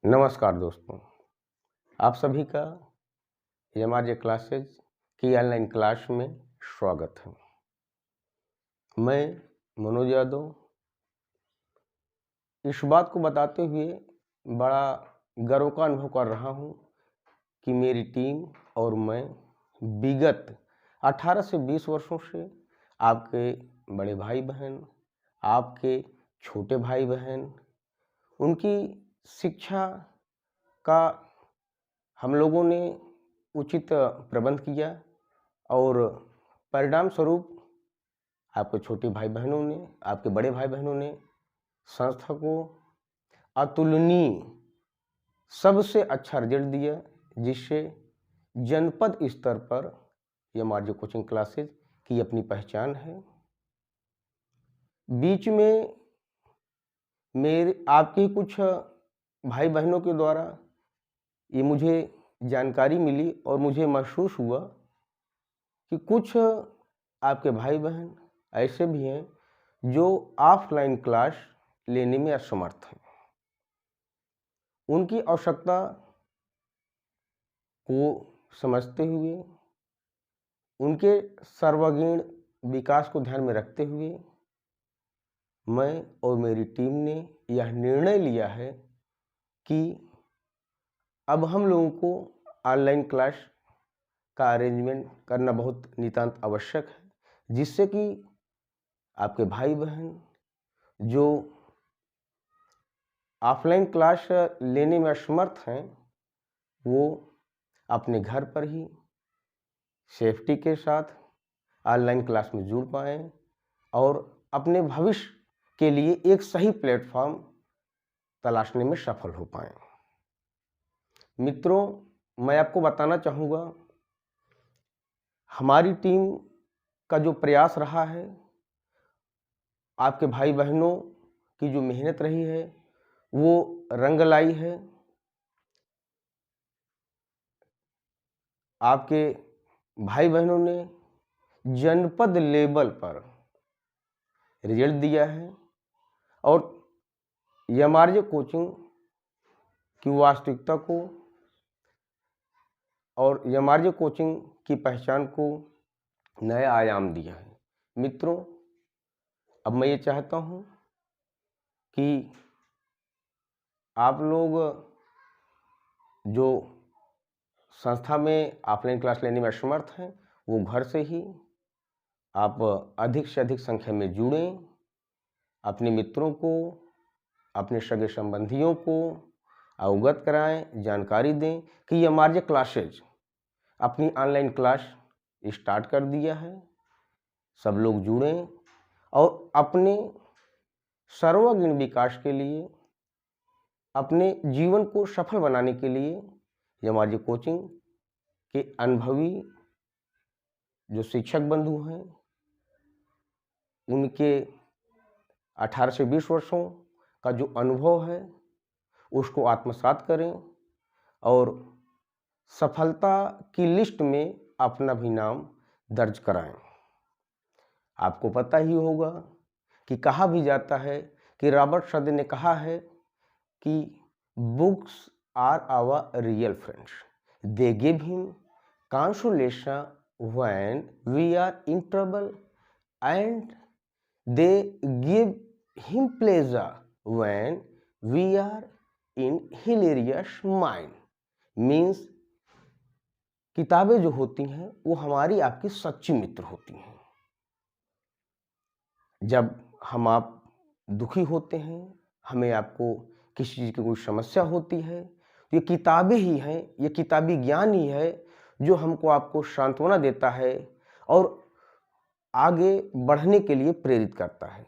नमस्कार दोस्तों, आप सभी का एमआरजे क्लासेज की ऑनलाइन क्लास में स्वागत है। मैं मनोज यादव इस बात को बताते हुए बड़ा गर्व का अनुभव कर रहा हूँ कि मेरी टीम और मैं विगत 18 से 20 वर्षों से आपके बड़े भाई बहन, आपके छोटे भाई बहन, उनकी शिक्षा का हम लोगों ने उचित प्रबंध किया और परिणाम स्वरूप आपके छोटे भाई बहनों ने, आपके बड़े भाई बहनों ने संस्था को अतुलनीय सबसे अच्छा रिजल्ट दिया, जिससे जनपद स्तर पर एमआरजे कोचिंग क्लासेज की अपनी पहचान है। बीच में मेरे आपके कुछ भाई बहनों के द्वारा ये मुझे जानकारी मिली और मुझे महसूस हुआ कि कुछ आपके भाई बहन ऐसे भी हैं जो ऑफलाइन क्लास लेने में असमर्थ हैं। उनकी आवश्यकता को समझते हुए, उनके सर्वांगीण विकास को ध्यान में रखते हुए मैं और मेरी टीम ने यह निर्णय लिया है कि अब हम लोगों को ऑनलाइन क्लास का अरेंजमेंट करना बहुत नितांत आवश्यक है, जिससे कि आपके भाई बहन जो ऑफलाइन क्लास लेने में असमर्थ हैं वो अपने घर पर ही सेफ्टी के साथ ऑनलाइन क्लास में जुड़ पाएँ और अपने भविष्य के लिए एक सही प्लेटफॉर्म तलाशने में सफल हो पाएँ। मित्रों, मैं आपको बताना चाहूँगा, हमारी टीम का जो प्रयास रहा है, आपके भाई बहनों की जो मेहनत रही है वो रंग लाई है। आपके भाई बहनों ने जनपद लेवल पर रिजल्ट दिया है और एमआरजे कोचिंग की वास्तविकता को और एमआरजे कोचिंग की पहचान को नया आयाम दिया है। मित्रों, अब मैं ये चाहता हूँ कि आप लोग जो संस्था में ऑफलाइन क्लास लेने में असमर्थ हैं वो घर से ही आप अधिक से अधिक संख्या में जुड़ें, अपने मित्रों को, अपने सगे संबंधियों को अवगत कराएं, जानकारी दें कि एमआरजे क्लासेज अपनी ऑनलाइन क्लास स्टार्ट कर दिया है। सब लोग जुड़ें और अपने सर्वांगीण विकास के लिए, अपने जीवन को सफल बनाने के लिए एमआरजे कोचिंग के अनुभवी जो शिक्षक बंधु हैं उनके 18 से 20 वर्षों का जो अनुभव है उसको आत्मसात करें और सफलता की लिस्ट में अपना भी नाम दर्ज कराएं। आपको पता ही होगा कि कहा भी जाता है कि रॉबर्ट सदे ने कहा है कि books are our real friends, they give him consolation when we are in trouble and they give him pleasure when we are in hilarious mind। Means किताबें जो होती हैं वो हमारी आपकी सच्ची मित्र होती हैं। जब हम आप दुखी होते हैं, हमें आपको किसी चीज़ की कोई समस्या होती है, तो ये किताबें ही हैं, ये किताबी ज्ञान ही है जो हमको आपको सांत्वना देता है और आगे बढ़ने के लिए प्रेरित करता है।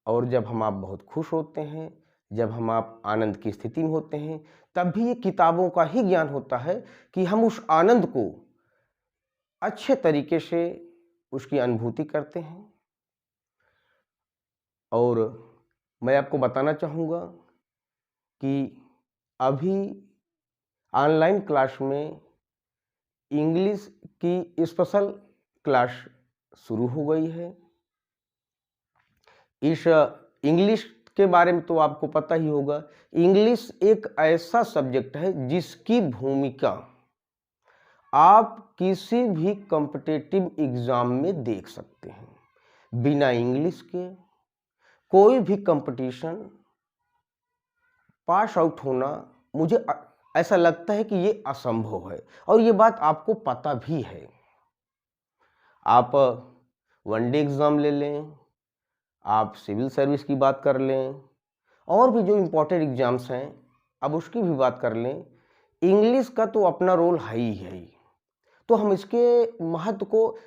और जब हम आप बहुत खुश होते हैं, जब हम आप आनंद की स्थिति में होते हैं, तब भी ये किताबों का ही ज्ञान होता है कि हम उस आनंद को अच्छे तरीके से उसकी अनुभूति करते हैं। और मैं आपको बताना चाहूँगा कि अभी ऑनलाइन क्लास में इंग्लिश की स्पेशल क्लास शुरू हो गई है। इस इंग्लिश के बारे में तो आपको पता ही होगा। इंग्लिश एक ऐसा सब्जेक्ट है जिसकी भूमिका आप किसी भी कॉम्पिटिटिव एग्जाम में देख सकते हैं। बिना इंग्लिश के कोई भी कंपटीशन पास आउट होना मुझे ऐसा लगता है कि ये असंभव है, और ये बात आपको पता भी है। आप वनडे एग्ज़ाम ले लें, आप सिविल सर्विस की बात कर लें, और भी जो इम्पोर्टेंट एग्ज़ाम्स हैं अब उसकी भी बात कर लें, इंग्लिश का तो अपना रोल है ही है। तो हम इसके महत्व को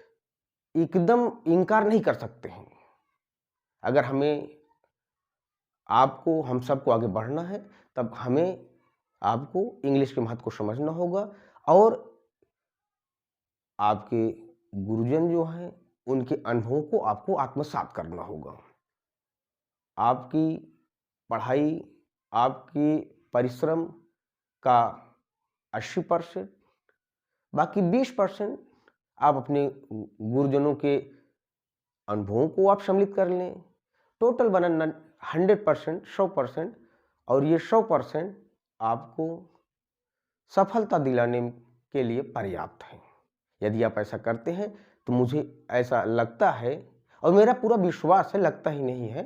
एकदम इनकार नहीं कर सकते हैं। अगर हमें आपको हम सबको आगे बढ़ना है तब हमें आपको इंग्लिश के महत्व को समझना होगा, और आपके गुरुजन जो हैं उनके अनुभवों को आपको आत्मसात करना होगा। आपकी पढ़ाई, आपकी परिश्रम का 80%, बाकी 20% आप अपने गुरुजनों के अनुभवों को आप सम्मिलित कर लें। टोटल बना 100%, 100%, और ये 100% आपको सफलता दिलाने के लिए पर्याप्त है। यदि आप ऐसा करते हैं तो मुझे ऐसा लगता है, और मेरा पूरा विश्वास है, लगता ही नहीं है,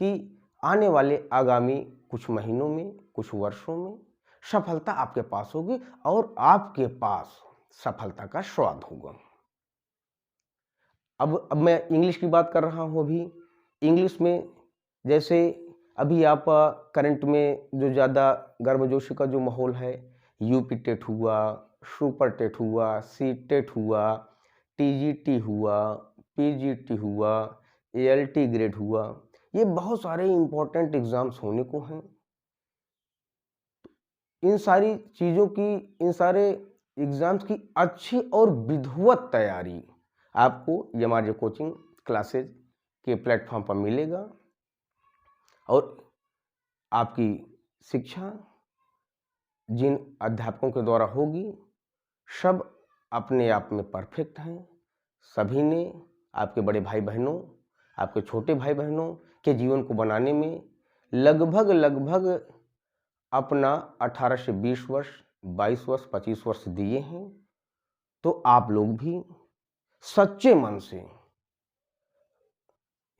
कि आने वाले आगामी कुछ महीनों में, कुछ वर्षों में सफलता आपके पास होगी, और आपके पास सफलता का स्वाद होगा। अब मैं इंग्लिश की बात कर रहा हूँ। अभी इंग्लिश में जैसे अभी आप करंट में जो ज़्यादा गर्मजोशी का जो माहौल है, यूपी टेट हुआ, सुपर टेट हुआ, सी टेट हुआ, टीजीटी हुआ, पीजीटी हुआ, एएलटी ग्रेड हुआ, ये बहुत सारे इम्पोर्टेंट एग्ज़ाम्स होने को हैं। इन सारी चीज़ों की, इन सारे एग्ज़ाम्स की अच्छी और विधिवत तैयारी आपको यमार्जे कोचिंग क्लासेज के प्लेटफॉर्म पर मिलेगा, और आपकी शिक्षा जिन अध्यापकों के द्वारा होगी सब अपने आप में परफेक्ट हैं। सभी ने आपके बड़े भाई बहनों, आपके छोटे भाई बहनों के जीवन को बनाने में लगभग अपना 18 से 20 वर्ष, 22 वर्ष, 25 वर्ष दिए हैं। तो आप लोग भी सच्चे मन से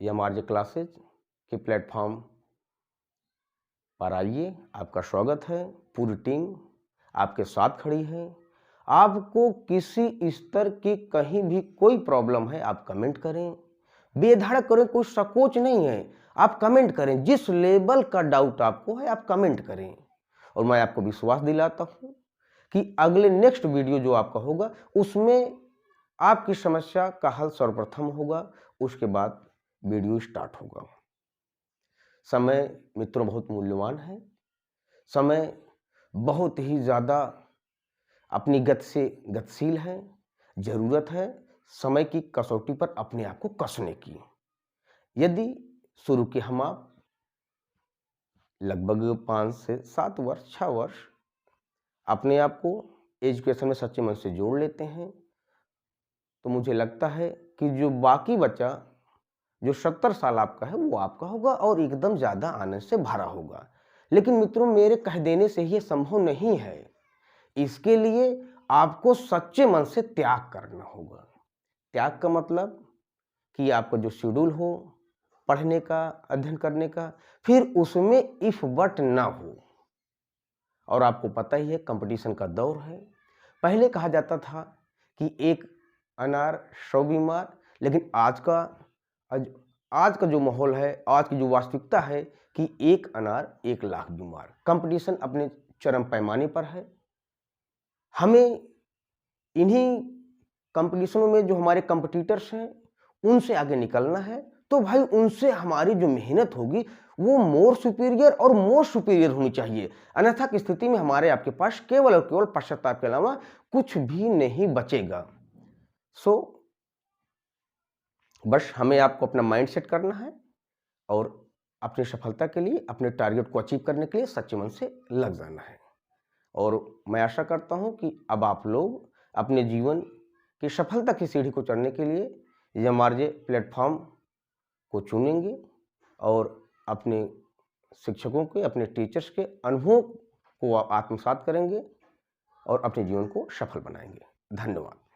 यमार्जे क्लासेज के प्लेटफॉर्म पर आइए। आपका स्वागत है। पूरी टीम आपके साथ खड़ी है। आपको किसी स्तर की कहीं भी कोई प्रॉब्लम है, आप कमेंट करें, बेधड़क करें, कोई संकोच नहीं है, आप कमेंट करें। जिस लेवल का डाउट आपको है आप कमेंट करें, और मैं आपको विश्वास दिलाता हूं कि अगले नेक्स्ट वीडियो जो आपका होगा उसमें आपकी समस्या का हल सर्वप्रथम होगा, उसके बाद वीडियो स्टार्ट होगा। समय मित्रों बहुत मूल्यवान है। समय बहुत ही ज़्यादा अपनी गति से गतिशील है। ज़रूरत है समय की कसौटी पर अपने आप को कसने की। यदि शुरू के हम आप लगभग 5 से 7 वर्ष, 6 वर्ष अपने आप को एजुकेशन में सच्चे मन से जोड़ लेते हैं, तो मुझे लगता है कि जो बाकी बचा, जो 70 साल आपका है, वो आपका होगा और एकदम ज़्यादा आनंद से भरा होगा। लेकिन मित्रों, मेरे कह देने से ये संभव नहीं है। इसके लिए आपको सच्चे मन से त्याग करना होगा। त्याग का मतलब कि आपका जो शेड्यूल हो पढ़ने का, अध्ययन करने का, फिर उसमें इफ बट ना हो। और आपको पता ही है कंपटीशन का दौर है। पहले कहा जाता था कि एक अनार 100 बीमार, लेकिन आज का जो माहौल है, आज की जो वास्तविकता है कि एक अनार 1 लाख बीमार। कंपटीशन अपने चरम पैमाने पर है। हमें इन्हीं कंपटीशनों में जो हमारे कंपटीटर्स हैं उनसे आगे निकलना है। तो भाई उनसे हमारी जो मेहनत होगी वो मोर सुपीरियर और मोस्ट सुपीरियर होनी चाहिए। अन्यथा की स्थिति में हमारे आपके पास केवल और केवल पश्चाताप के अलावा कुछ भी नहीं बचेगा। बस हमें आपको अपना माइंड सेट करना है और अपनी सफलता के लिए, अपने टारगेट को अचीव करने के लिए सच्चे मन से लग जाना है। और मैं आशा करता हूं कि अब आप लोग अपने जीवन की सफलता की सीढ़ी को चढ़ने के लिए यमार्जे प्लेटफॉर्म को चुनेंगे और अपने शिक्षकों के, अपने टीचर्स के अनुभवों को आत्मसात करेंगे और अपने जीवन को सफल बनाएंगे। धन्यवाद।